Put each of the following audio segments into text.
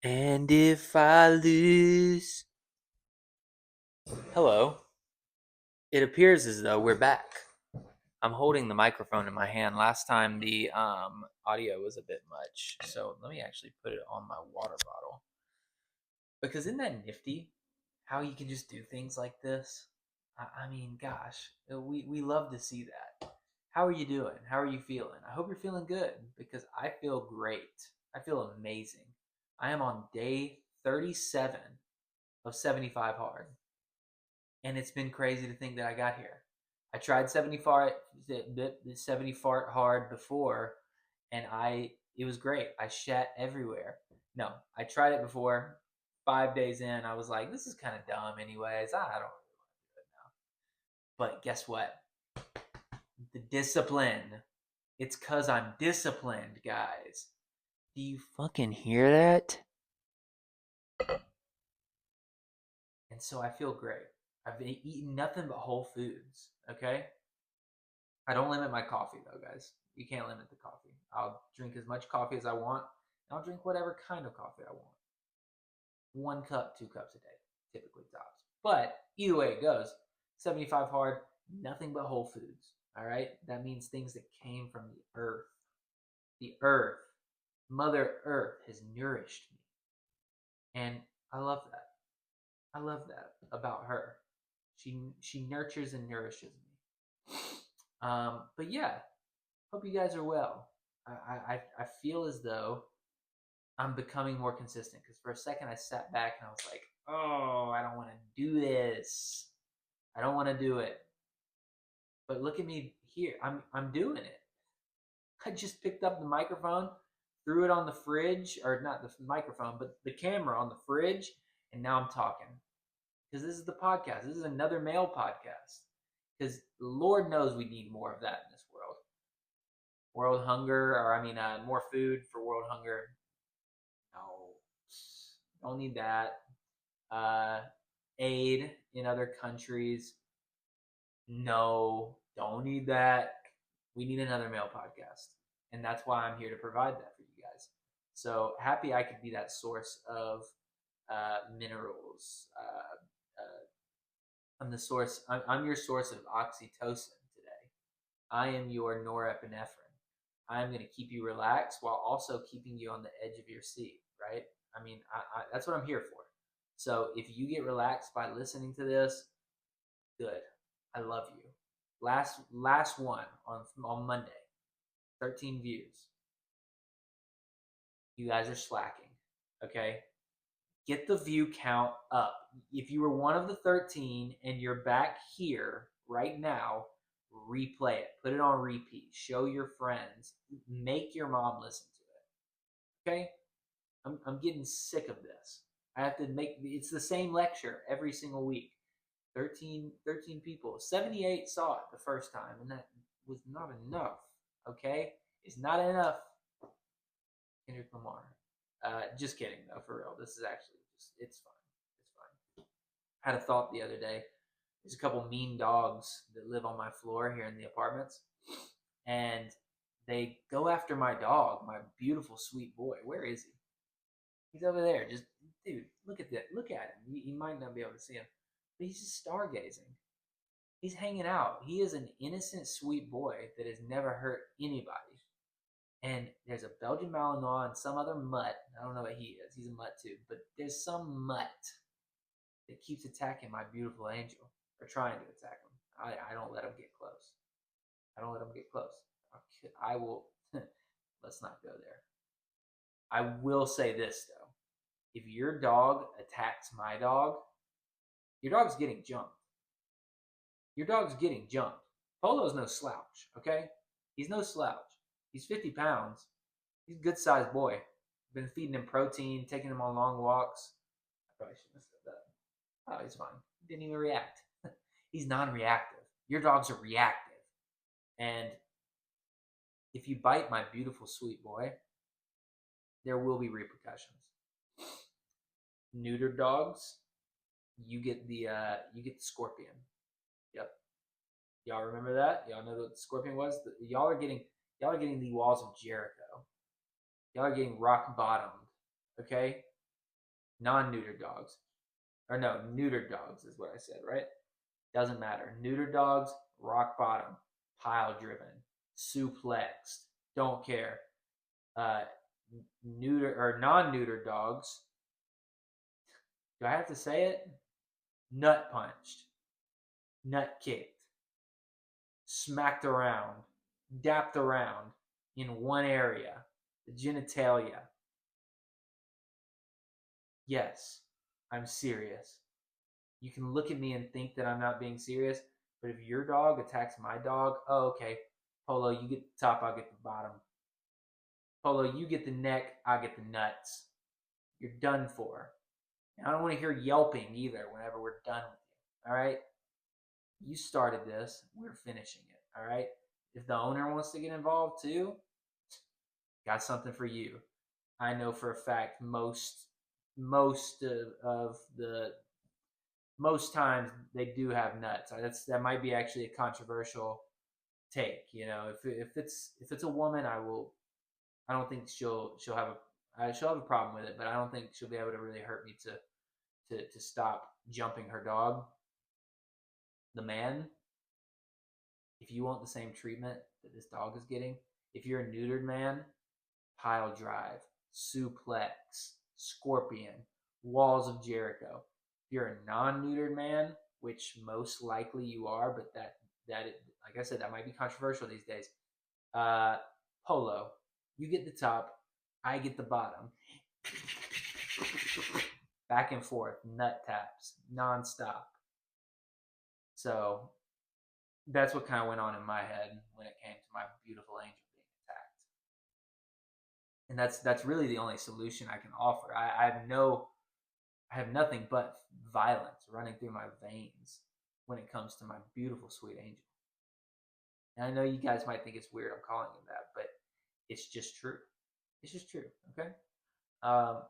And if I lose. Hello. It appears as though we're back. I'm holding the microphone in my hand. Last time the audio was a bit much. So let me actually put it on my water bottle. Because isn't that nifty how you can just do things like this? I mean, gosh, we love to see that. How are you doing? How are you feeling? I hope you're feeling good because I feel great. I feel amazing. I am on day 37 of 75 hard. And it's been crazy to think that I got here. I tried 70 fart hard before, and it was great. I shat everywhere. No, I tried it before. 5 days in, I was like, this is kind of dumb, anyways. I don't really want to do it now. But guess what? The discipline. It's cause I'm disciplined, guys. Do you fucking hear that? And so I feel great. I've been eating nothing but whole foods. Okay, I don't limit my coffee though, guys. You can't limit the coffee. I'll drink as much coffee as I want. And I'll drink whatever kind of coffee I want. 1 cup, 2 cups a day, typically tops. But either way it goes, 75 hard, nothing but whole foods. All right, that means things that came from the earth. The earth, Mother Earth, has nourished me, and I love that. I love that about her. She nurtures and nourishes me. But yeah, hope you guys are well. I feel as though I'm becoming more consistent because for a second I sat back and I was like, oh, I don't want to do this. I don't want to do it. But look at me here. I'm doing it. I just picked up the microphone, threw it on the fridge, or not the microphone, but the camera on the fridge, and now I'm talking. Because this is the podcast. This is another male podcast. Because Lord knows we need more of that in this world. World hunger, or I mean, more food for world hunger. No, don't need that. Uh, Aid in other countries. No, don't need that. We need another male podcast, and that's why I'm here to provide that for you guys. So happy I could be that source of minerals. I'm the source. I'm your source of oxytocin today. I am your norepinephrine. I'm going to keep you relaxed while also keeping you on the edge of your seat, right? I mean, that's what I'm here for. So if you get relaxed by listening to this, good. I love you. Last one on Monday, 13 views. You guys are slacking. Okay? Get the view count up. If you were one of the 13 and you're back here right now, replay it. Put it on repeat. Show your friends. Make your mom listen to it. Okay? I'm getting sick of this. I have to make it's the same lecture every single week. 13 people. 78 saw it the first time, and that was not enough. Okay? It's not enough. Kendrick Lamar. Just kidding though, for real. This is actually it's fine. It's fine. I had a thought the other day. There's a couple mean dogs that live on my floor here in the apartments, and they go after my dog, my beautiful sweet boy. Where is he? He's over there. Just dude, look at that. Look at him. You might not be able to see him, but he's just stargazing. He's hanging out. He is an innocent, sweet boy that has never hurt anybody. And there's a Belgian Malinois and some other mutt. I don't know what he is. He's a mutt too. But there's some mutt that keeps attacking my beautiful angel, or trying to attack him. I don't let him get close. I don't let him get close. I will. Let's not go there. I will say this though: if your dog attacks my dog, your dog's getting jumped. Your dog's getting jumped. Polo's no slouch, okay? He's no slouch. He's 50 pounds. He's a good sized boy. Been feeding him protein, taking him on long walks. I probably shouldn't have said that. Oh, he's fine. He didn't even react. He's non reactive. Your dogs are reactive. And if you bite my beautiful sweet boy, there will be repercussions. Neutered dogs, you get the scorpion. Yep. Y'all remember that? Y'all know what the scorpion was? Y'all are getting the walls of Jericho. Y'all are getting rock bottomed. Okay? non-neutered dogs, or no, neutered dogs is what I said, right? Doesn't matter. Neutered dogs, rock bottom, pile driven, suplexed, don't care. Uh, neuter or non-neutered dogs, do I have to say it? Nut punched, nut kicked, smacked around, dapped around in one area, the genitalia. Yes, I'm serious. You can look at me and think that I'm not being serious, but if your dog attacks my dog, oh, okay, Polo, you get the top, I'll get the bottom. Polo, you get the neck, I get the nuts. You're done for. And I don't want to hear yelping either whenever we're done with you. All right? You started this, we're finishing it. All right? If the owner wants to get involved too, got something for you. I know for a fact most of the most times they do have nuts. That might be actually a controversial take. You know, if it's a woman, I don't think she'll have she'll have a problem with it, but I don't think she'll be able to really hurt me to stop jumping her dog. The man, if you want the same treatment that this dog is getting, if you're a neutered man, pile drive, suplex, scorpion, walls of Jericho. If you're a non-neutered man, which most likely you are, but like I said, that might be controversial these days. Polo, you get the top, I get the bottom. Back and forth, nut taps, nonstop. So that's what kind of went on in my head when it came to my beautiful angel being attacked. And that's really the only solution I can offer. I have nothing but violence running through my veins when it comes to my beautiful sweet angel. And I know you guys might think it's weird I'm calling him that, but it's just true. It's just true. Okay.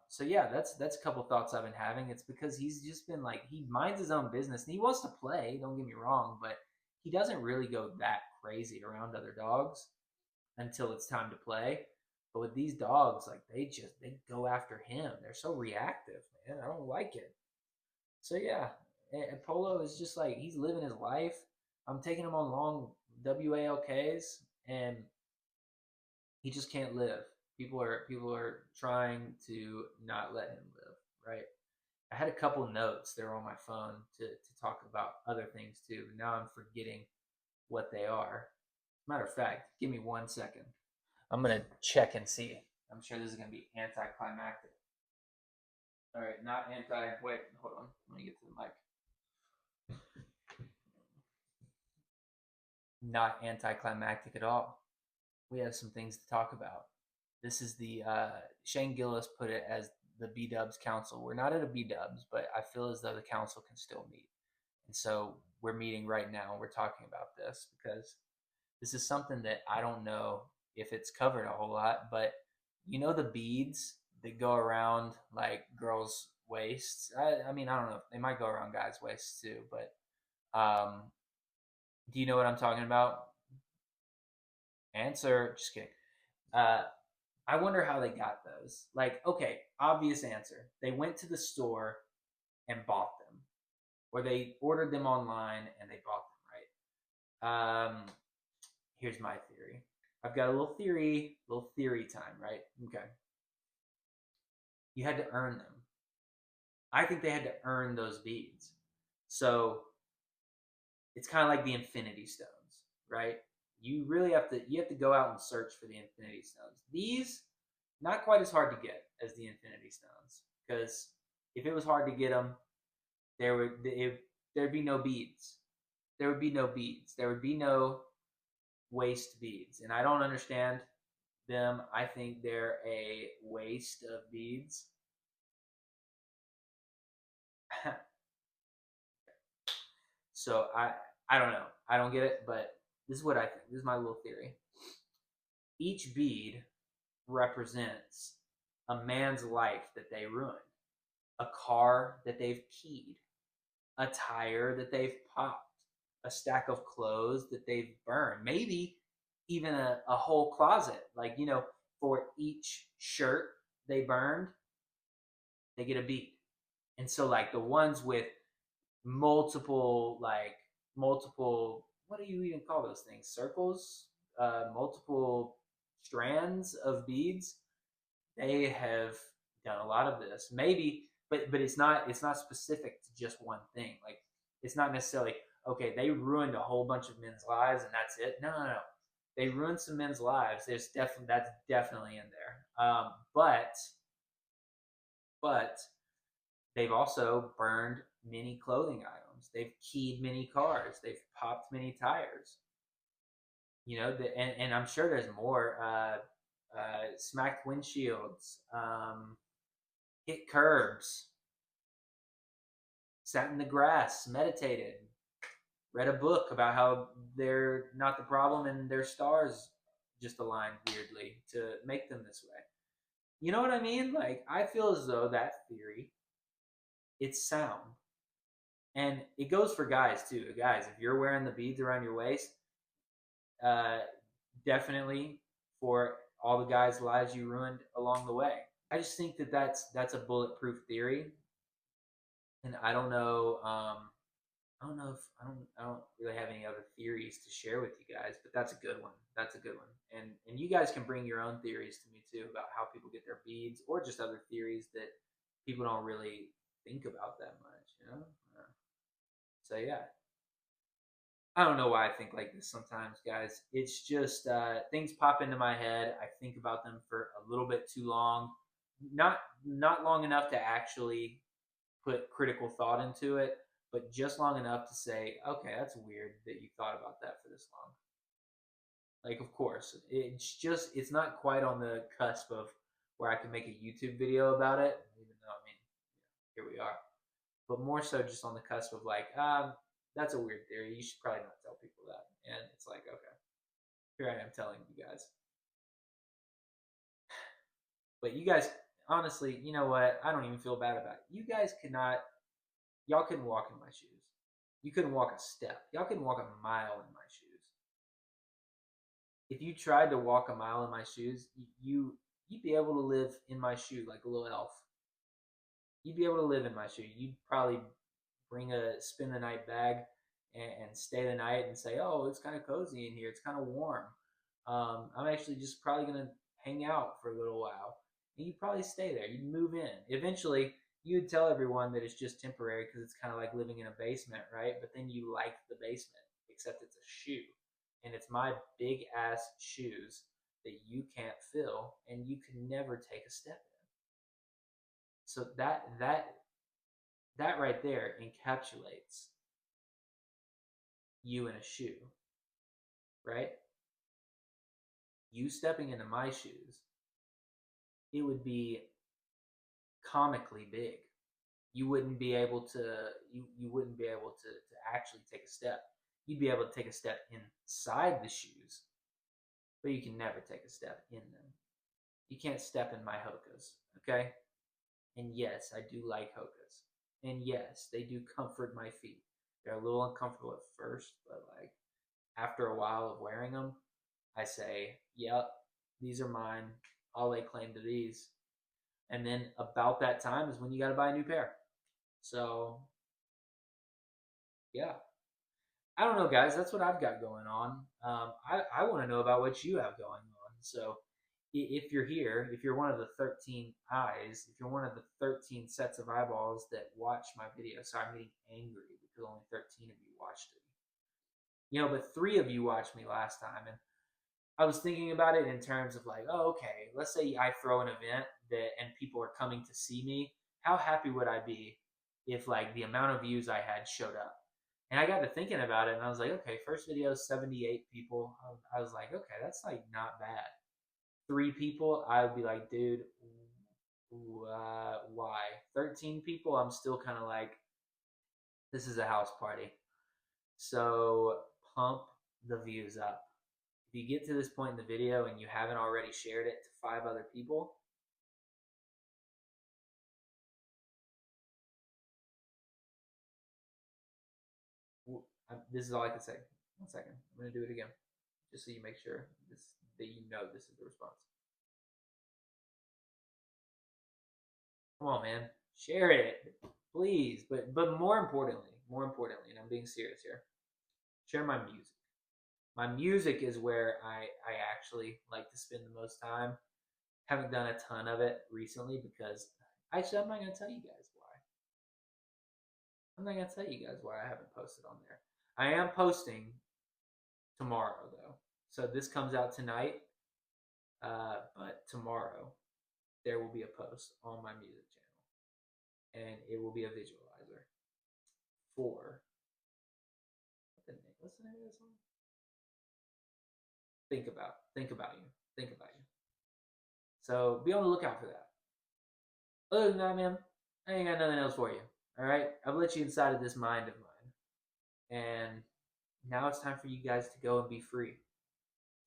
So yeah, that's a couple thoughts I've been having. It's because he's just been like he minds his own business and he wants to play. Don't get me wrong, but he doesn't really go that crazy around other dogs until it's time to play. But with these dogs, like they go after him. They're so reactive, man. I don't like it. So yeah, and Polo is just like he's living his life. I'm taking him on long WALKs, and he just can't live. People are trying to not let him live, right? I had a couple notes there on my phone to talk about other things too. But now I'm forgetting what they are. Matter of fact, give me 1 second. I'm gonna check and see. I'm sure this is gonna be anticlimactic. All right, not anti. Wait, hold on. Let me get to the mic. Not anticlimactic at all. We have some things to talk about. This is the Shane Gillis put it as the B Dubs Council. We're not at a B Dubs, but I feel as though the council can still meet, and so we're meeting right now. We're talking about this because this is something that I don't know if it's covered a whole lot, but you know the beads that go around like girls' waists. I mean, I don't know. They might go around guys' waists too, but do you know what I'm talking about? Answer. Just kidding. Uh, I wonder how they got those. Like, okay, obvious answer. They went to the store and bought them, or they ordered them online and they bought them, right? Here's my theory. I've got a little theory time, right? Okay. You had to earn them. I think they had to earn those beads. So it's kind of like the Infinity Stones, right? You have to go out and search for the Infinity Stones. These not quite as hard to get as the Infinity Stones because if it was hard to get them, there'd be no beads. There would be no beads. There would be no waste beads, and I don't understand them. I think they're a waste of beads. So I don't know. I don't get it, but this is what I think. This is my little theory. Each bead represents a man's life that they ruined, a car that they've keyed, a tire that they've popped, a stack of clothes that they've burned, maybe even a whole closet. Like, for each shirt they burned, they get a bead. And so like the ones with multiple what do you even call those things? Circles, multiple strands of beads. They have done a lot of this. Maybe, but it's not specific to just one thing. Like it's not necessarily okay. They ruined a whole bunch of men's lives and that's it. No, no, no. They ruined some men's lives. That's definitely in there. But they've also burned many clothing items. They've keyed many cars. They've popped many tires. And I'm sure there's more. Smacked windshields, hit curbs, sat in the grass, meditated, read a book about how they're not the problem and their stars just aligned weirdly to make them this way. You know what I mean? Like, I feel as though that theory, it's sound. And it goes for guys too. Guys, if you're wearing the beads around your waist, uh, definitely for all the guys' lives you ruined along the way. I just think that that's a bulletproof theory, and I don't know. I don't know if I don't really have any other theories to share with you guys, but that's a good one. That's a good one, and you guys can bring your own theories to me too about how people get their beads, or just other theories that people don't really think about that much. So yeah, I don't know why I think like this sometimes, guys. It's just things pop into my head. I think about them for a little bit too long, not not long enough to actually put critical thought into it, but just long enough to say, okay, that's weird that you thought about that for this long. Like, of course, it's not quite on the cusp of where I can make a YouTube video about it, even though I mean, here we are. But more so just on the cusp of like, that's a weird theory. You should probably not tell people that. And it's like, okay, here I am telling you guys. But you guys, honestly, you know what? I don't even feel bad about it. You guys y'all couldn't walk in my shoes. You couldn't walk a step. Y'all couldn't walk a mile in my shoes. If you tried to walk a mile in my shoes, you'd be able to live in my shoe like a little elf. You'd be able to live in my shoe. You'd probably bring a spend the night bag and stay the night and say, "Oh, it's kind of cozy in here. It's kind of warm. I'm actually just probably gonna hang out for a little while." And you'd probably stay there. You'd move in. Eventually, you'd tell everyone that it's just temporary because it's kind of like living in a basement, right? But then you like the basement, except it's a shoe, and it's my big ass shoes that you can't fill, and you can never take a step in. So that right there encapsulates you in a shoe, right? You stepping into my shoes, it would be comically big. You wouldn't be able to you wouldn't be able to actually take a step. You'd be able to take a step inside the shoes, but you can never take a step in them. You can't step in my Hokas, okay? And yes, I do like Hokas. And yes, they do comfort my feet. They're a little uncomfortable at first, but like after a while of wearing them, I say, "Yep, these are mine. I'll lay claim to these." And then about that time is when you got to buy a new pair. So, yeah. I don't know, guys. That's what I've got going on. I want to know about what you have going on. So, if you're here, if you're one of the 13 eyes, if you're one of the 13 sets of eyeballs that watch my video, sorry, I'm getting angry because only 13 of you watched it. But 3 of you watched me last time, and I was thinking about it in terms of like, oh, okay, let's say I throw an event and people are coming to see me. How happy would I be if like the amount of views I had showed up? And I got to thinking about it, and I was like, okay, first video 78 people. I was like, okay, that's like not bad. 3 people, I would be like, dude, why? 13 people, I'm still kind of like, this is a house party. So pump the views up. If you get to this point in the video and you haven't already shared it to 5 other people, this is all I can say. 1 second. I'm going to do it again just so you make sure that you know this is the response. Come on, man. Share it. please, but more importantly, and I'm being serious here, share my music. My music is where I actually like to spend the most time. Haven't done a ton of it recently because actually I'm not gonna tell you guys why. I'm not gonna tell you guys why I haven't posted on there. I am posting tomorrow though. So this comes out tonight, but tomorrow there will be a post on my music channel, and it will be a visualizer for what's the name of this song? Think about you, think about you. So be on the lookout for that. Other than that, man, I ain't got nothing else for you. All right, I've let you inside of this mind of mine, and now it's time for you guys to go and be free.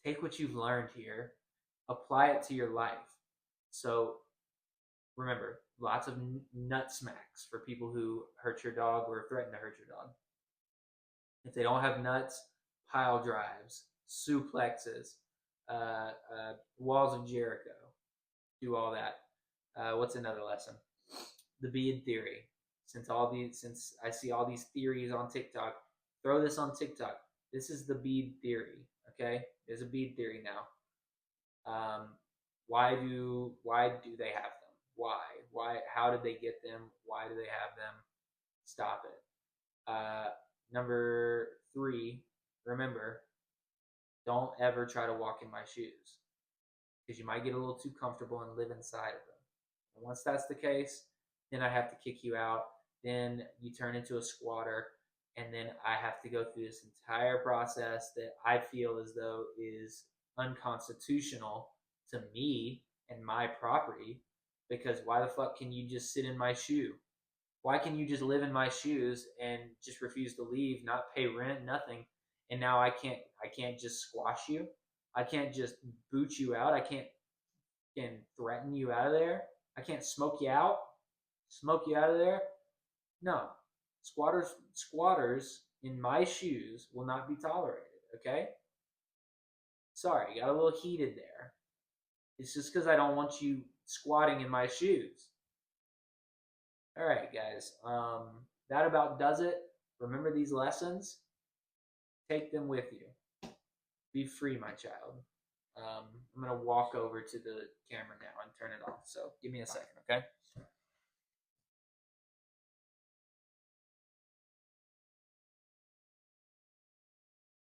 Take what you've learned here, apply it to your life. So remember, lots of nut smacks for people who hurt your dog or threaten to hurt your dog. If they don't have nuts, pile drives, suplexes, walls of Jericho. Do all that. What's another lesson? The bead theory. Since I see all these theories on TikTok, throw this on TikTok. This is the bead theory. Okay, there's a bead theory now. Why do they have them? Why? How did they get them? Why do they have them? Stop it. Number 3, remember, don't ever try to walk in my shoes because you might get a little too comfortable and live inside of them. And once that's the case, then I have to kick you out. Then you turn into a squatter, and then I have to go through this entire process that I feel as though is unconstitutional to me and my property. Because why the fuck can you just sit in my shoe? Why can you just live in my shoes and just refuse to leave, not pay rent, nothing? And now I can't just squash you. I can't just boot you out. I can't can threaten you out of there. I can't smoke you out. Smoke you out of there. No. Squatters in my shoes will not be tolerated, okay? Sorry, got a little heated there. It's just because I don't want you squatting in my shoes. All right, guys. That about does it. Remember these lessons. Take them with you. Be free, my child. I'm going to walk over to the camera now and turn it off. So give me a second, okay?